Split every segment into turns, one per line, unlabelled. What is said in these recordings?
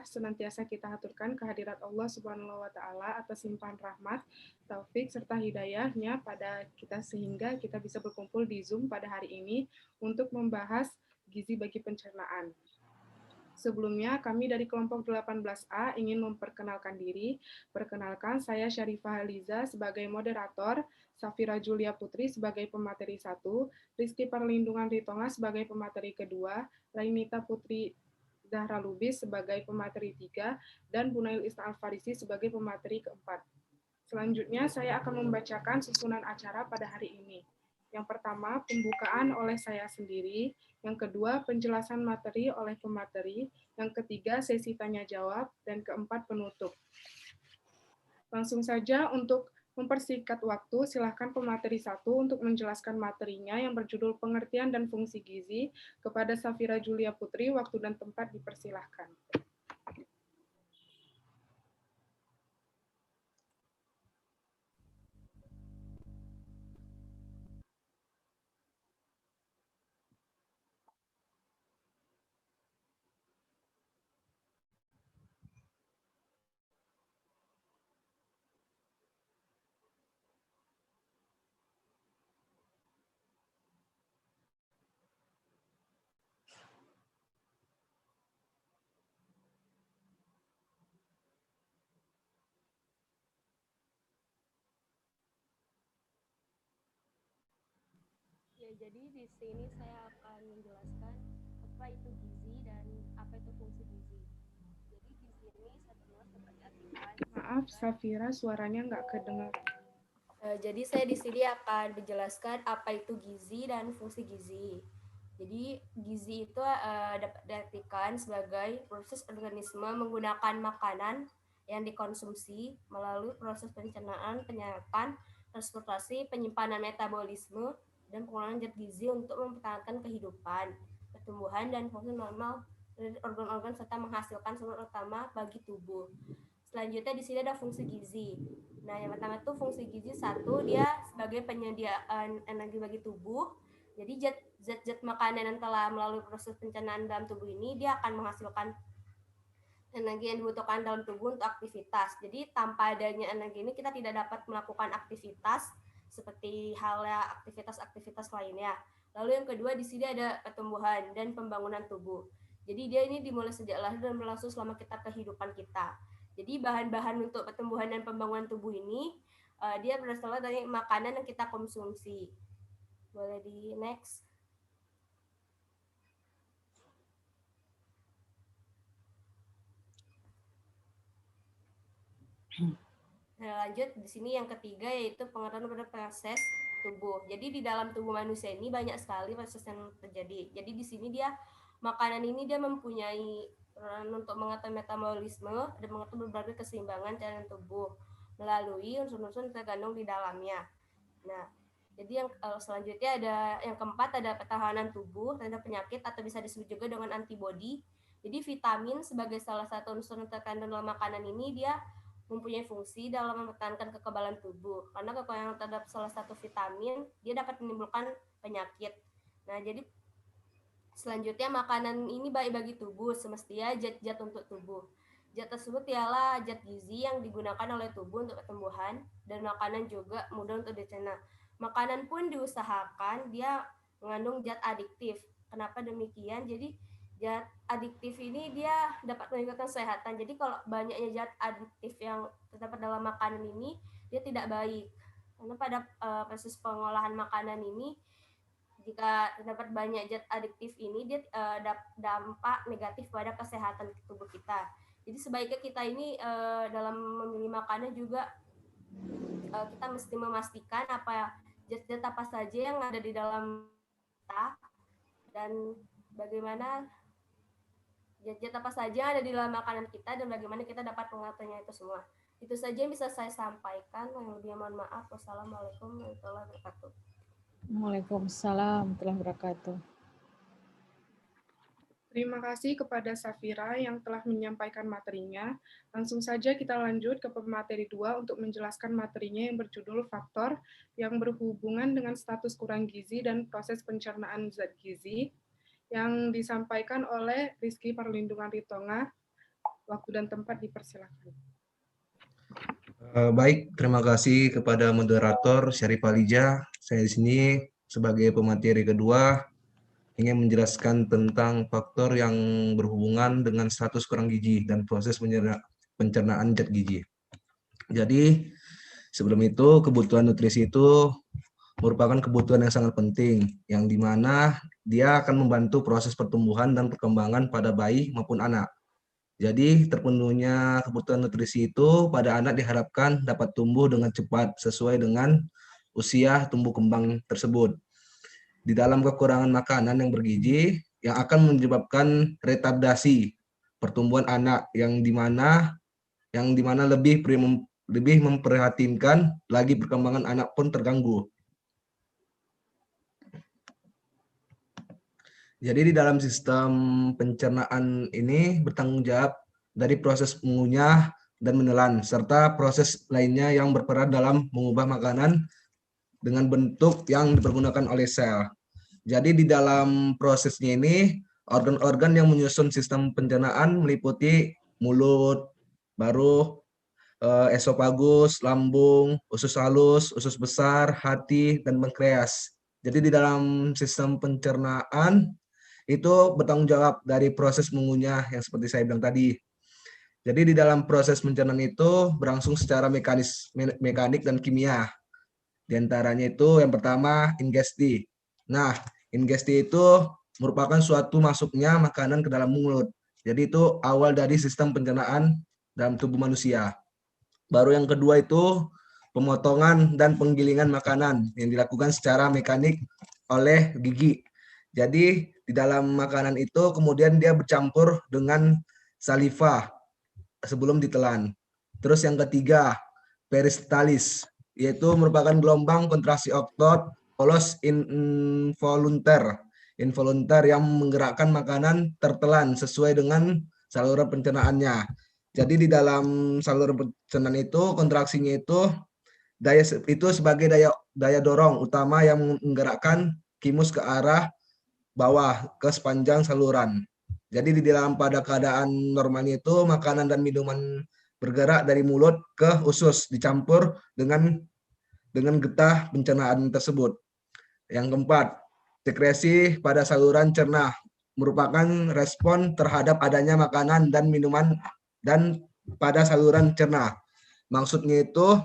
senantiasa kita haturkan kehadirat Allah Subhanahu wa taala atas limpahan rahmat, taufik serta hidayahnya pada kita sehingga kita bisa berkumpul di Zoom pada hari ini untuk membahas gizi bagi pencernaan. Sebelumnya, kami dari kelompok 18A ingin memperkenalkan diri. Perkenalkan, saya Syarifah Liza sebagai moderator, Safira Julia Putri sebagai pemateri 1, Rizky Perlindungan Ritonga sebagai pemateri kedua, Lainita Putri Zahra Lubis sebagai pemateri 3, dan Bunail Isna Al-Farisi sebagai pemateri keempat. Selanjutnya, saya akan membacakan susunan acara pada hari ini. Yang pertama, pembukaan oleh saya sendiri. Yang kedua, penjelasan materi oleh pemateri. Yang ketiga, sesi tanya-jawab. Dan keempat, penutup. Langsung saja untuk mempersingkat waktu, silakan pemateri 1 untuk menjelaskan materinya yang berjudul pengertian dan fungsi gizi. Kepada Safira Julia Putri, waktu dan tempat dipersilahkan.
Ya, jadi di sini saya akan menjelaskan apa itu gizi dan apa itu fungsi gizi. Jadi di sini saya tulis dapat diartikan.
Maaf, Safira, suaranya nggak kedengar.
Jadi saya di sini akan menjelaskan apa itu gizi dan fungsi gizi. Jadi gizi itu dapat diartikan sebagai proses organisme menggunakan makanan yang dikonsumsi melalui proses pencernaan, penyerapan, transportasi, penyimpanan metabolisme, dan pengelolaan zat gizi untuk mempertahankan kehidupan, pertumbuhan, dan fungsi normal dari organ-organ serta menghasilkan sumber utama bagi tubuh. Selanjutnya di sini ada fungsi gizi. Nah, yang pertama itu fungsi gizi satu, dia sebagai penyediaan energi bagi tubuh. Jadi zat-zat makanan yang telah melalui proses pencernaan dalam tubuh ini, dia akan menghasilkan energi yang dibutuhkan dalam tubuh untuk aktivitas. Jadi tanpa adanya energi ini kita tidak dapat melakukan aktivitas seperti halnya aktivitas-aktivitas lainnya. Lalu yang kedua di sini ada pertumbuhan dan pembangunan tubuh. Jadi dia ini dimulai sejak lahir dan berlangsung selama kita kehidupan kita. Jadi bahan-bahan untuk pertumbuhan dan pembangunan tubuh ini dia berasal dari makanan yang kita konsumsi. Boleh di next. Nah, lanjut di sini yang ketiga yaitu pengertian pada proses tubuh. Jadi di dalam tubuh manusia ini banyak sekali proses yang terjadi. Jadi di sini dia makanan ini dia mempunyai peran untuk mengatur metabolisme dan mengatur berbagai keseimbangan cairan tubuh melalui unsur-unsur terkandung di dalamnya. Nah, jadi yang selanjutnya ada yang keempat ada pertahanan tubuh terhadap penyakit atau bisa disebut juga dengan antibodi. Jadi vitamin sebagai salah satu unsur yang terkandung dalam makanan ini dia mempunyai fungsi dalam mempertahankan kekebalan tubuh. Karena kekurangan terhadap salah satu vitamin, dia dapat menimbulkan penyakit. Nah, jadi selanjutnya makanan ini baik bagi tubuh, semestinya zat-zat untuk tubuh. Zat tersebut ialah zat gizi yang digunakan oleh tubuh untuk pertumbuhan dan makanan juga mudah untuk dicerna. Makanan pun diusahakan dia mengandung zat adiktif. Kenapa demikian? Jadi zat adiktif ini dia dapat meningkatkan kesehatan. Jadi kalau banyaknya zat adiktif yang terdapat dalam makanan ini, dia tidak baik. Karena pada proses pengolahan makanan ini, jika terdapat banyak zat adiktif ini, dia dampak negatif pada kesehatan tubuh kita. Jadi sebaiknya kita ini dalam memilih makanan juga kita mesti memastikan apa zat-zat apa saja yang ada di dalam kita dan bagaimana zat-zat apa saja yang ada di dalam makanan kita dan bagaimana kita dapat mengaturnya itu semua. Itu saja yang bisa saya sampaikan. Yang lebih mohon maaf. Wassalamualaikum warahmatullahi wabarakatuh.
Waalaikumsalam warahmatullahi wabarakatuh.
Terima kasih kepada Safira yang telah menyampaikan materinya. Langsung saja kita lanjut ke pemateri 2 untuk menjelaskan materinya yang berjudul faktor yang berhubungan dengan status kurang gizi dan proses pencernaan zat gizi yang disampaikan oleh Rizky Perlindungan Ritonga. dan tempat dipersilakan.
Baik, terima kasih kepada moderator Syarifah Lija. Saya di sini sebagai pemateri kedua ingin menjelaskan tentang faktor yang berhubungan dengan status kurang gizi dan proses pencernaan zat gizi. Jadi, sebelum itu kebutuhan nutrisi itu merupakan kebutuhan yang sangat penting, yang dimana dia akan membantu proses pertumbuhan dan perkembangan pada bayi maupun anak. Jadi terpenuhnya kebutuhan nutrisi itu pada anak diharapkan dapat tumbuh dengan cepat sesuai dengan usia tumbuh kembang tersebut. Di dalam kekurangan makanan yang bergizi yang akan menyebabkan retardasi pertumbuhan anak yang dimana lebih memprihatinkan lagi perkembangan anak pun terganggu. Jadi di dalam sistem pencernaan ini bertanggung jawab dari proses mengunyah dan menelan, serta proses lainnya yang berperan dalam mengubah makanan dengan bentuk yang dipergunakan oleh sel. Jadi di dalam prosesnya ini, organ-organ yang menyusun sistem pencernaan meliputi mulut, baru esofagus, lambung, usus halus, usus besar, hati, dan pankreas. Jadi di dalam sistem pencernaan itu bertanggung jawab dari proses mengunyah yang seperti saya bilang tadi. Jadi di dalam proses pencernaan itu berlangsung secara mekanik dan kimia. Di antaranya itu yang pertama ingesti. Nah, ingesti itu merupakan suatu masuknya makanan ke dalam mulut. Jadi itu awal dari sistem pencernaan dalam tubuh manusia. Baru yang kedua itu pemotongan dan penggilingan makanan yang dilakukan secara mekanik oleh gigi. Jadi di dalam makanan itu kemudian dia bercampur dengan saliva sebelum ditelan. Terus yang ketiga, peristalsis, yaitu merupakan gelombang kontraksi otot polos involunter yang menggerakkan makanan tertelan sesuai dengan saluran pencernaannya. Jadi di dalam saluran pencernaan itu kontraksinya itu sebagai daya dorong utama yang menggerakkan kimus ke arah bawah ke sepanjang saluran. Jadi di dalam pada keadaan normalnya itu makanan dan minuman bergerak dari mulut ke usus dicampur dengan getah pencernaan tersebut. Yang keempat, sekresi pada saluran cerna merupakan respon terhadap adanya makanan dan minuman dan pada saluran cerna. Maksudnya itu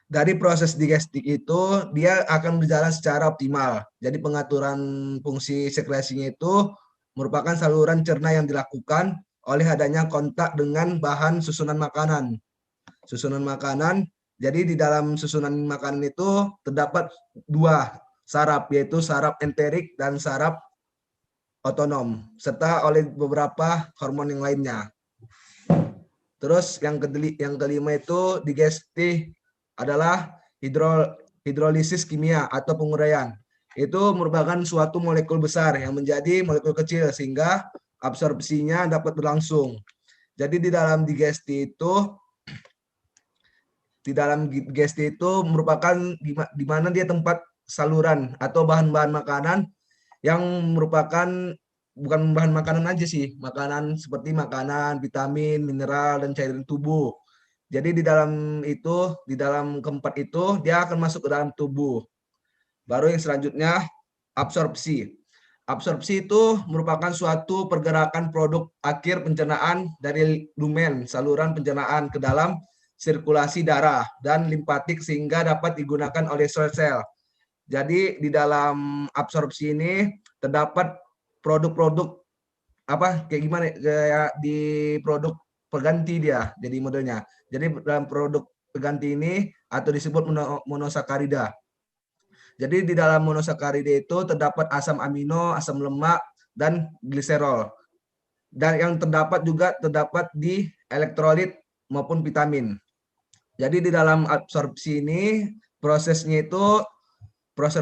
dari proses digestik itu dia akan berjalan secara optimal. Jadi pengaturan fungsi sekresinya itu merupakan saluran cerna yang dilakukan oleh adanya kontak dengan bahan susunan makanan. Susunan makanan, jadi di dalam susunan makanan itu terdapat dua saraf, yaitu saraf enterik dan saraf otonom, serta oleh beberapa hormon yang lainnya. Terus yang kelima itu digesti adalah hidrolisis kimia atau penguraian. Itu merupakan suatu molekul besar yang menjadi molekul kecil sehingga absorpsinya dapat berlangsung. Jadi di dalam digesti itu merupakan di mana dia tempat saluran atau bahan-bahan makanan yang merupakan bukan bahan makanan aja sih, makanan seperti makanan, vitamin, mineral, dan cairan tubuh. Jadi di dalam keempat itu dia akan masuk ke dalam tubuh. Baru yang selanjutnya absorpsi. Absorpsi itu merupakan suatu pergerakan produk akhir pencernaan dari lumen saluran pencernaan ke dalam sirkulasi darah dan limpatik sehingga dapat digunakan oleh sel-sel. Jadi di dalam absorpsi ini terdapat produk-produk kayak gimana kayak di produk pengganti dia jadi modelnya. Jadi dalam produk pengganti ini atau disebut monosakarida. Jadi di dalam monosakarida itu terdapat asam amino, asam lemak, dan gliserol. Dan yang terdapat di elektrolit maupun vitamin. Jadi di dalam absorpsi ini proses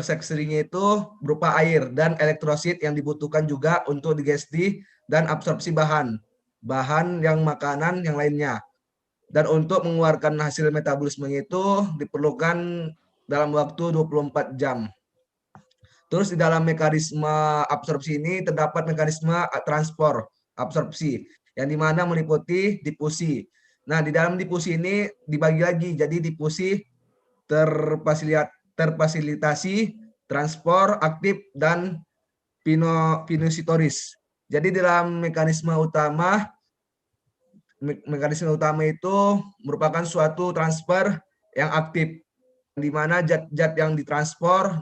seksirinya itu berupa air dan elektrosit yang dibutuhkan juga untuk digesti dan absorpsi bahan yang makanan yang lainnya. Dan untuk mengeluarkan hasil metabolisme itu diperlukan dalam waktu 24 jam. Terus di dalam mekanisme absorpsi ini terdapat mekanisme transport absorpsi, yang dimana meliputi difusi. Nah, di dalam difusi ini dibagi lagi, jadi difusi terfasilitasi, transport, aktif, dan pinositoris. Jadi dalam mekanisme utama itu merupakan suatu transfer yang aktif, di mana zat-zat yang ditransfer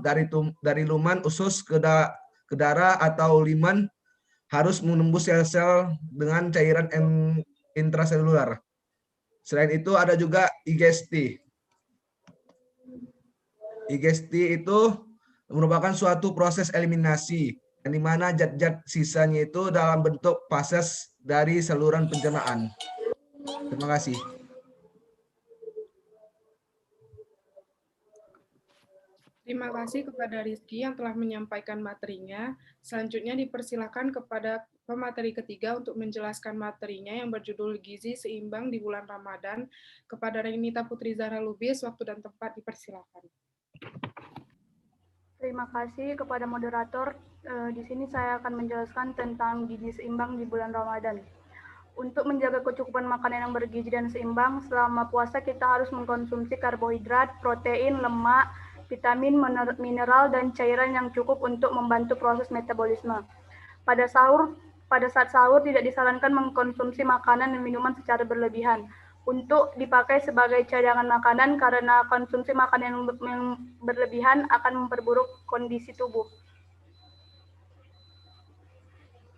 dari luman usus ke darah atau liman harus menembus sel-sel dengan cairan intraseluler. Selain itu ada juga IGST. IGST itu merupakan suatu proses eliminasi, yang dimana zat-zat sisanya itu dalam bentuk fases dari saluran pencernaan. Terima kasih.
Terima kasih kepada Rizky yang telah menyampaikan materinya. Selanjutnya dipersilakan kepada pemateri ketiga untuk menjelaskan materinya yang berjudul Gizi Seimbang di Bulan Ramadan. Kepada Renita Putri Zahra Lubis, waktu dan tempat dipersilakan.
Terima kasih kepada moderator. Di sini saya akan menjelaskan tentang gizi seimbang di bulan Ramadan. Untuk menjaga kecukupan makanan yang bergizi dan seimbang, selama puasa kita harus mengkonsumsi karbohidrat, protein, lemak, vitamin, mineral, dan cairan yang cukup untuk membantu proses metabolisme. Pada saat sahur tidak disarankan mengkonsumsi makanan dan minuman secara berlebihan untuk dipakai sebagai cadangan makanan karena konsumsi makanan yang berlebihan akan memperburuk kondisi tubuh.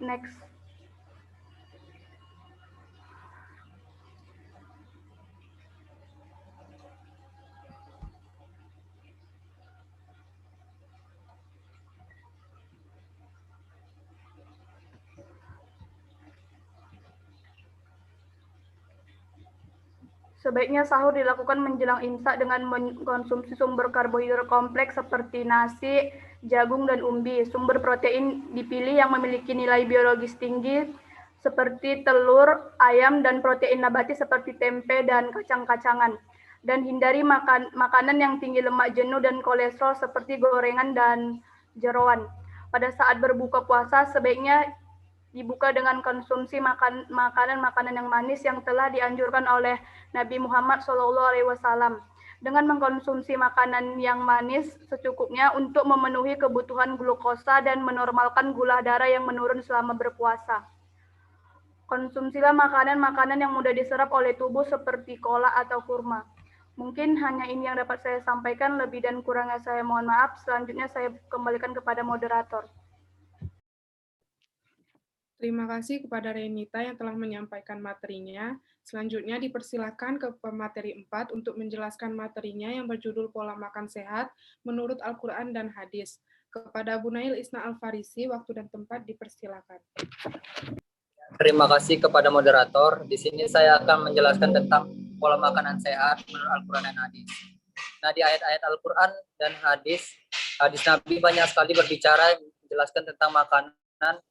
Next. Sebaiknya sahur dilakukan menjelang imsak dengan mengkonsumsi sumber karbohidrat kompleks seperti nasi, jagung, dan umbi. Sumber protein dipilih yang memiliki nilai biologis tinggi seperti telur, ayam, dan protein nabati seperti tempe dan kacang-kacangan. Dan hindari makanan yang tinggi lemak jenuh dan kolesterol seperti gorengan dan jeroan. Pada saat berbuka puasa, sebaiknya dibuka dengan konsumsi makanan-makanan yang manis yang telah dianjurkan oleh Nabi Muhammad SAW. Dengan mengkonsumsi makanan yang manis secukupnya untuk memenuhi kebutuhan glukosa dan menormalkan gula darah yang menurun selama berpuasa. Konsumsilah makanan-makanan yang mudah diserap oleh tubuh seperti kolak atau kurma. Mungkin hanya ini yang dapat saya sampaikan, lebih dan kurangnya saya mohon maaf. Selanjutnya saya kembalikan kepada moderator.
Terima kasih kepada Renita yang telah menyampaikan materinya. Selanjutnya dipersilakan ke pemateri 4 untuk menjelaskan materinya yang berjudul Pola Makan Sehat menurut Al-Quran dan Hadis. Kepada Bu Nail Isna Al-Farisi, waktu dan tempat dipersilakan.
Terima kasih kepada moderator. Di sini saya akan menjelaskan tentang pola makanan sehat menurut Al-Quran dan Hadis. Nah, di ayat-ayat Al-Quran dan hadis Nabi banyak sekali berbicara menjelaskan tentang makanan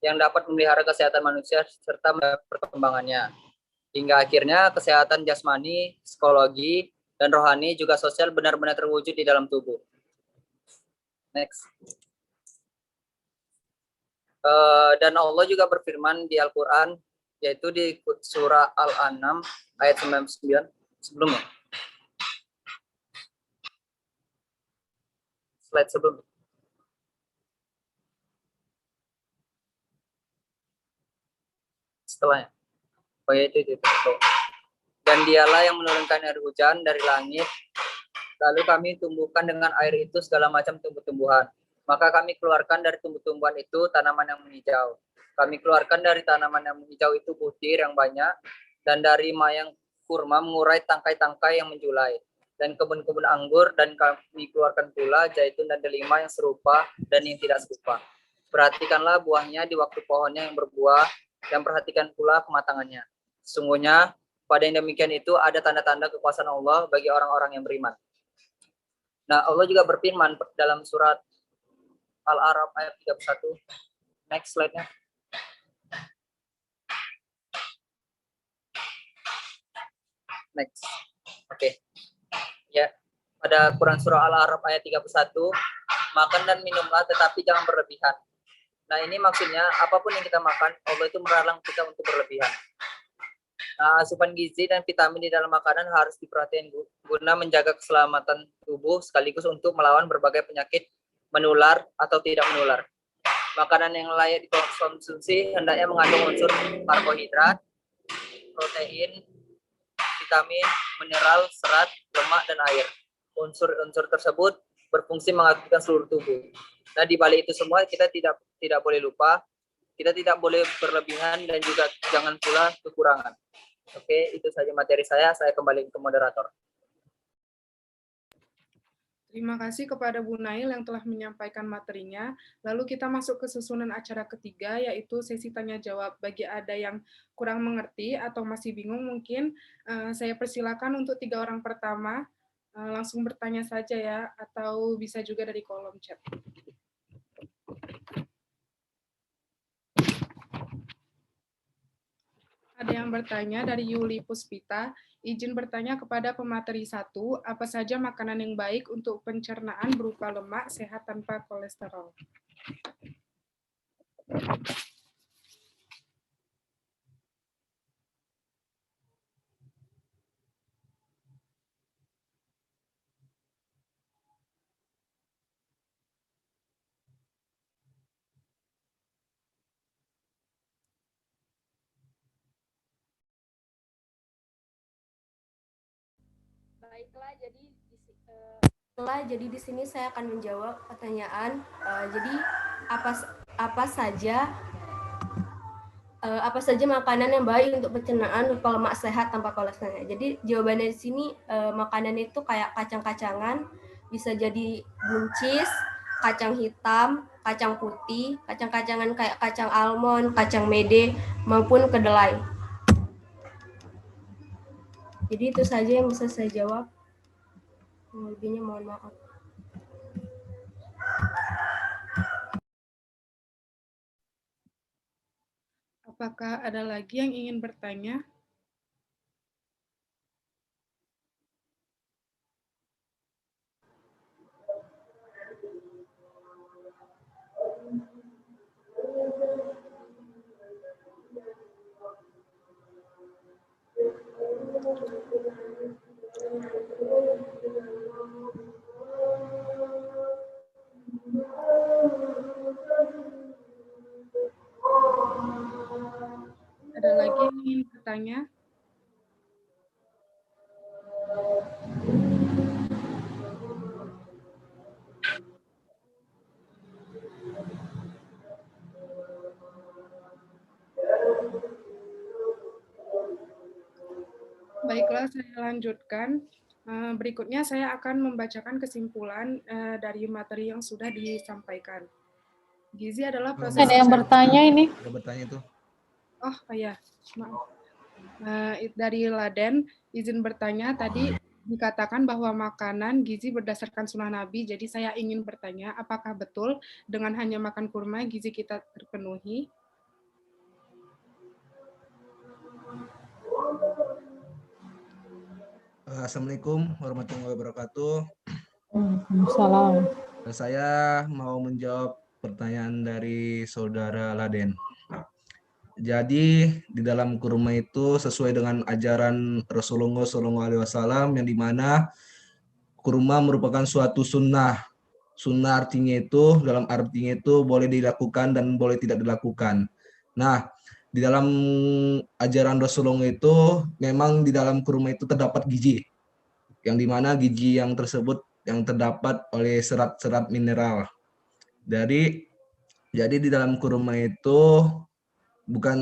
yang dapat memelihara kesehatan manusia serta perkembangannya. Hingga akhirnya kesehatan jasmani, psikologi, dan rohani juga sosial benar-benar terwujud di dalam tubuh. Next. Dan Allah juga berfirman di Al-Quran, yaitu di surah Al-An'am ayat 99 sebelumnya. Slide sebelumnya. Setelahnya. Oh ya, itu. Dan dialah yang menurunkan air hujan dari langit, lalu kami tumbuhkan dengan air itu segala macam tumbuh-tumbuhan. Maka kami keluarkan dari tumbuh-tumbuhan itu tanaman yang menghijau. Kami keluarkan dari tanaman yang menghijau itu butir yang banyak, dan dari mayang kurma mengurai tangkai-tangkai yang menjulai. Dan kebun-kebun anggur, dan kami keluarkan pula zaitun dan delima yang serupa dan yang tidak serupa. Perhatikanlah buahnya di waktu pohonnya yang berbuah, dan perhatikan pula kematangannya. Sesungguhnya pada yang demikian itu ada tanda-tanda kekuasaan Allah bagi orang-orang yang beriman. Nah, Allah juga berfirman dalam surat Al-A'raf ayat 31. Next slide-nya. Next. Oke. Ya, pada Quran surah Al-A'raf ayat 31, makan dan minumlah tetapi jangan berlebihan. Nah, ini maksudnya apapun yang kita makan, Allah itu melarang kita untuk berlebihan. Nah, asupan gizi dan vitamin di dalam makanan harus diperhatikan guna menjaga keselamatan tubuh sekaligus untuk melawan berbagai penyakit menular atau tidak menular. Makanan yang layak dikonsumsi hendaknya mengandung unsur karbohidrat, protein, vitamin, mineral, serat, lemak, dan air. Unsur-unsur tersebut berfungsi mengaktifkan seluruh tubuh. Nah, di balik itu semua kita tidak boleh lupa, kita tidak boleh berlebihan dan juga jangan pula kekurangan. Oke, itu saja materi saya. Saya kembali ke moderator.
Terima kasih kepada Bu Nail yang telah menyampaikan materinya. Lalu kita masuk ke susunan acara ketiga, yaitu sesi tanya-jawab. Bagi ada yang kurang mengerti atau masih bingung, mungkin saya persilakan untuk 3 orang pertama langsung bertanya saja ya, atau bisa juga dari kolom chat. Ada yang bertanya dari Yuli Puspita, izin bertanya kepada pemateri 1, apa saja makanan yang baik untuk pencernaan berupa lemak sehat tanpa kolesterol?
Baiklah, jadi di sini saya akan menjawab pertanyaan. Jadi apa saja makanan yang baik untuk pencernaan berupa lemak sehat tanpa kolesterol. Jadi jawabannya di sini makanan itu kayak kacang-kacangan, bisa jadi buncis, kacang hitam, kacang putih, kacang-kacangan kayak kacang almond, kacang mede, maupun kedelai. Jadi itu saja yang bisa saya jawab. Lebihnya mohon maaf.
Apakah ada lagi yang ingin bertanya? Ada lagi yang ingin bertanya? Baiklah, saya lanjutkan. Berikutnya saya akan membacakan kesimpulan dari materi yang sudah disampaikan. Gizi adalah proses...
Ada yang bertanya ini.
Ada bertanya itu.
Oh, ya, maaf. Dari Laden, izin bertanya, tadi dikatakan bahwa makanan gizi berdasarkan sunnah Nabi, jadi saya ingin bertanya, apakah betul dengan hanya makan kurma gizi kita terpenuhi?
Assalamualaikum warahmatullahi wabarakatuh.
Salam.
Saya mau menjawab pertanyaan dari saudara Laden. Jadi di dalam kurma itu sesuai dengan ajaran Rasulullah SAW yang dimana kurma merupakan suatu sunnah. Sunnah artinya itu, dalam artinya itu boleh dilakukan dan boleh tidak dilakukan. Nah, di dalam ajaran Rasulullah itu memang di dalam kurma itu terdapat gizi, yang dimana gizi yang tersebut yang terdapat oleh serat-serat mineral. Jadi di dalam kurma itu bukan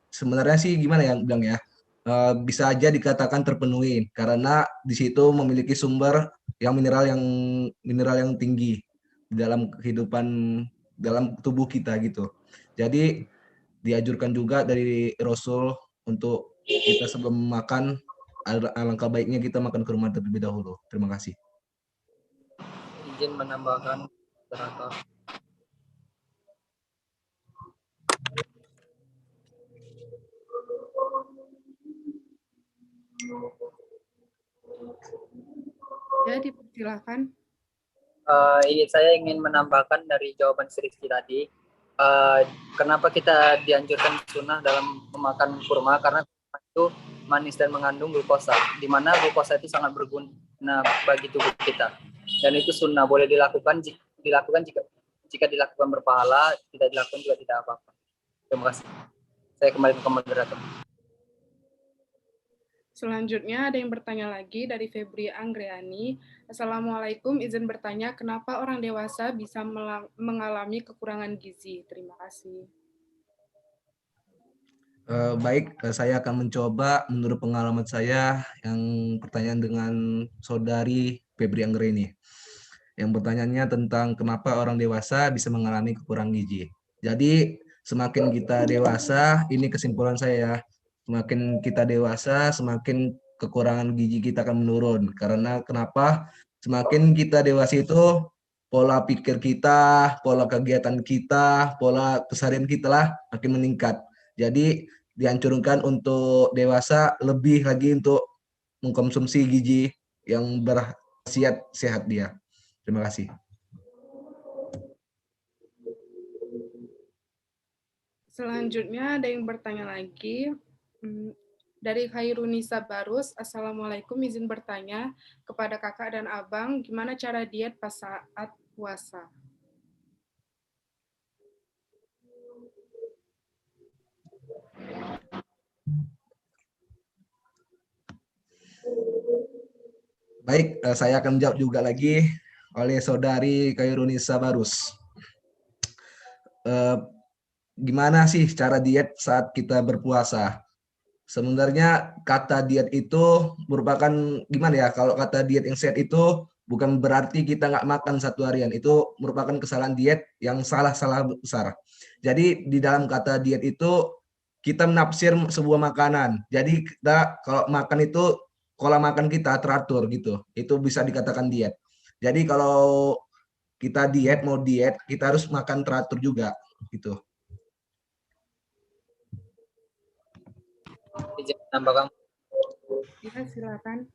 sebenarnya sih gimana ya bilang ya, bisa aja dikatakan terpenuhi karena di situ memiliki sumber yang mineral yang tinggi di dalam kehidupan dalam tubuh kita gitu. Jadi dianjurkan juga dari Rasul untuk kita sebelum makan, alangkah baiknya kita makan kurma terlebih dahulu. Terima kasih.
Izin menambahkan terangkan.
Ya, dipersilakan.
Saya ingin menambahkan dari jawaban Sri Rizky tadi. Kenapa kita dianjurkan sunnah dalam memakan kurma? Karena itu manis dan mengandung glukosa, di mana glukosa itu sangat berguna bagi tubuh kita. Dan itu sunnah, boleh dilakukan jika dilakukan berpahala, tidak dilakukan juga tidak apa-apa. Terima kasih. Saya kembali ke moderator.
Selanjutnya ada yang bertanya lagi dari Febri Anggriani. Assalamualaikum, izin bertanya, kenapa orang dewasa bisa mengalami kekurangan gizi? Terima kasih.
Baik, saya akan mencoba menurut pengalaman saya yang pertanyaan dengan saudari Febri Anggriani. Yang pertanyaannya tentang kenapa orang dewasa bisa mengalami kekurangan gizi. Jadi semakin kita dewasa, ini kesimpulan saya ya, semakin kita dewasa, semakin kekurangan gizi kita akan menurun. Karena kenapa? Semakin kita dewasa itu pola pikir kita, pola kegiatan kita, pola keseharian kita lah makin meningkat. Jadi dianjurkan untuk dewasa lebih lagi untuk mengkonsumsi gizi yang berkhasiat sehat dia. Terima kasih.
Selanjutnya ada yang bertanya lagi dari Khairunisa Barus. Assalamualaikum, izin bertanya kepada kakak dan abang, gimana cara diet pas saat puasa?
Baik, saya akan jawab juga lagi oleh saudari Khairunisa Barus. Gimana sih cara diet saat kita berpuasa? Sebenarnya kata diet itu merupakan gimana ya? Kalau kata diet yang sehat itu bukan berarti kita nggak makan satu harian. Itu merupakan kesalahan diet yang salah besar. Jadi di dalam kata diet itu kita menafsir sebuah makanan. Jadi kita kalau makan itu pola makan kita teratur gitu. Itu bisa dikatakan diet. Jadi kalau kita mau diet, kita harus makan teratur juga gitu.
Izin menambahkan.
Ya, silakan.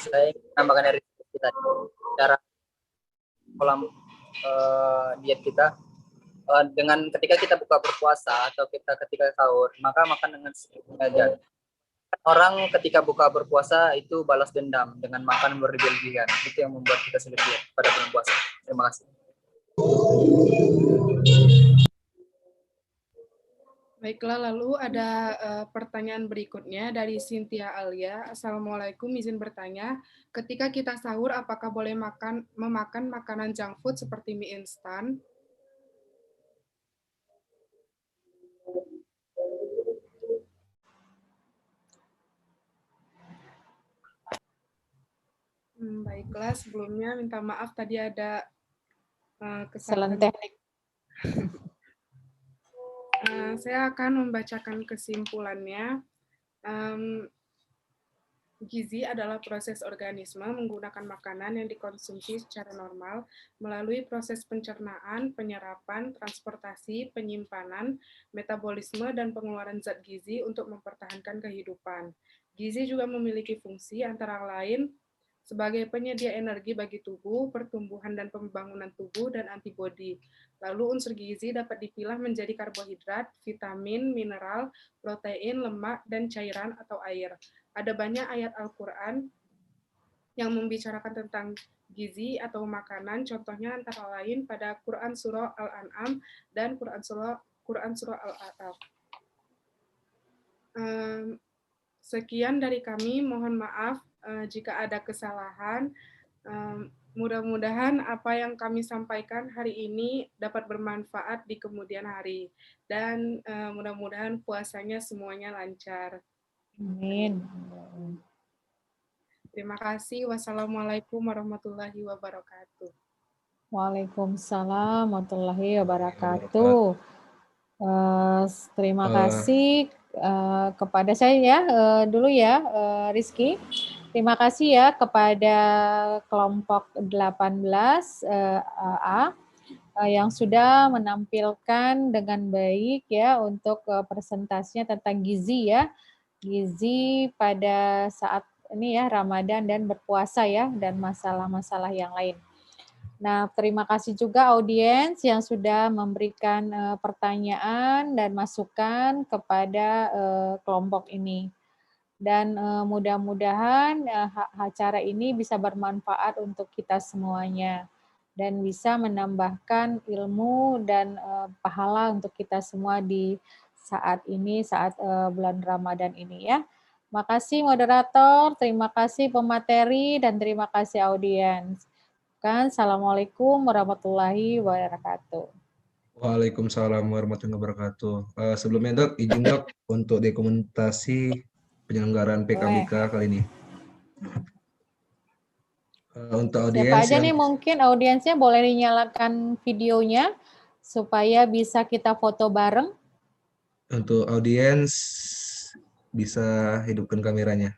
Saya menambahkan dari kita cara pola diet kita dengan ketika kita buka berpuasa atau ketika sahur, maka makan dengan sengaja. Orang ketika buka berpuasa itu balas dendam dengan makan berlebihan. Itu yang membuat kita sulit diet pada bulan puasa. Terima kasih.
Baiklah, lalu ada pertanyaan berikutnya dari Cynthia Alia. Assalamualaikum, izin bertanya, ketika kita sahur apakah boleh memakan makanan junk food seperti mie instan? Baiklah, sebelumnya minta maaf tadi ada kesalahan teknik. Saya akan membacakan kesimpulannya. Gizi adalah proses organisme menggunakan makanan yang dikonsumsi secara normal melalui proses pencernaan, penyerapan, transportasi, penyimpanan, metabolisme, dan pengeluaran zat gizi untuk mempertahankan kehidupan. Gizi juga memiliki fungsi antara lain sebagai penyedia energi bagi tubuh, pertumbuhan dan pembangunan tubuh, dan antibodi. Lalu unsur gizi dapat dipilah menjadi karbohidrat, vitamin, mineral, protein, lemak, dan cairan atau air. Ada banyak ayat Al-Quran yang membicarakan tentang gizi atau makanan, contohnya antara lain pada Quran Surah Al-An'am dan Quran Surah Al-A'raf. Sekian dari kami, mohon maaf jika ada kesalahan. Mudah-mudahan apa yang kami sampaikan hari ini dapat bermanfaat di kemudian hari. Dan mudah-mudahan puasanya semuanya lancar.
Amin.
Terima kasih. Wassalamualaikum warahmatullahi wabarakatuh.
Waalaikumsalam warahmatullahi wabarakatuh. Terima kasih kepada saya ya dulu ya Rizky. Terima kasih ya kepada kelompok 18 A yang sudah menampilkan dengan baik ya untuk presentasinya tentang gizi ya. Gizi pada saat ini ya Ramadan dan berpuasa ya dan masalah-masalah yang lain. Nah, terima kasih juga audiens yang sudah memberikan pertanyaan dan masukan kepada kelompok ini. Dan mudah-mudahan acara ini bisa bermanfaat untuk kita semuanya dan bisa menambahkan ilmu dan pahala untuk kita semua di saat ini, saat bulan Ramadan ini ya. Makasih moderator, terima kasih pemateri, dan terima kasih audiens. Assalamualaikum warahmatullahi wabarakatuh.
Waalaikumsalam warahmatullahi wabarakatuh. Sebelumnya Dok, izin Dok untuk dokumentasi penyelenggaraan PKBK kali ini. Untuk
Siapa
audiens
aja
yang
nih mungkin audiensnya boleh dinyalakan videonya supaya bisa kita foto bareng.
untuk audiens bisa hidupkan kameranya.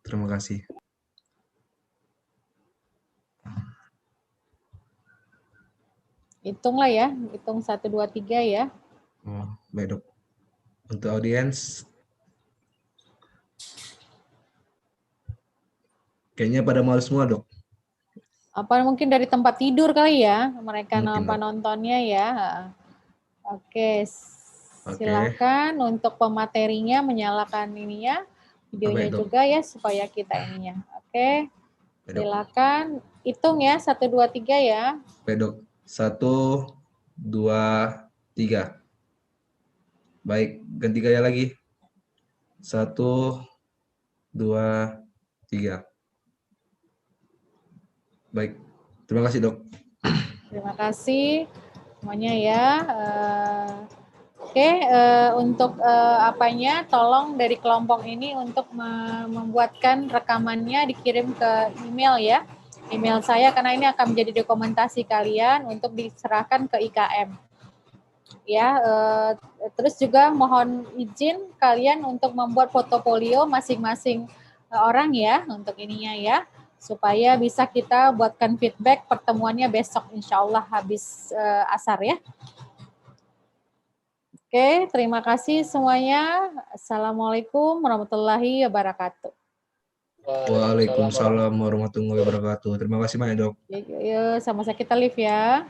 Terima kasih.
Hitunglah ya, hitung 1, 2, 3 ya.
Oh, baik Dok. Untuk audiens kayaknya pada malu semua Dok.
Apa mungkin dari tempat tidur kali ya mereka
Mungkin, Dok.
nontonnya ya. Oke, silakan untuk pematerinya menyalakan ininya, videonya
Baik, Dok.
juga ya supaya kita ininya. Oke,
Baik, Dok.
silakan hitung ya 1, 2, 3 ya.
Baik Dok. 1, 2, 3. Baik, ganti gaya lagi. 1, 2, 3. Baik, terima kasih Dok.
Terima kasih semuanya ya. Oke, untuk apanya, tolong dari kelompok ini untuk membuatkan rekamannya dikirim ke email ya. Email saya karena ini akan menjadi dokumentasi kalian untuk diserahkan ke IKM. Ya, terus juga mohon izin kalian untuk membuat portofolio masing-masing orang ya untuk ininya ya, supaya bisa kita buatkan feedback pertemuannya besok insya Allah habis asar ya. Oke, terima kasih semuanya. Assalamualaikum warahmatullahi wabarakatuh.
Waalaikumsalam warahmatullahi wabarakatuh. Terima kasih banyak Dok.
Yuk, sama-sama kita live ya.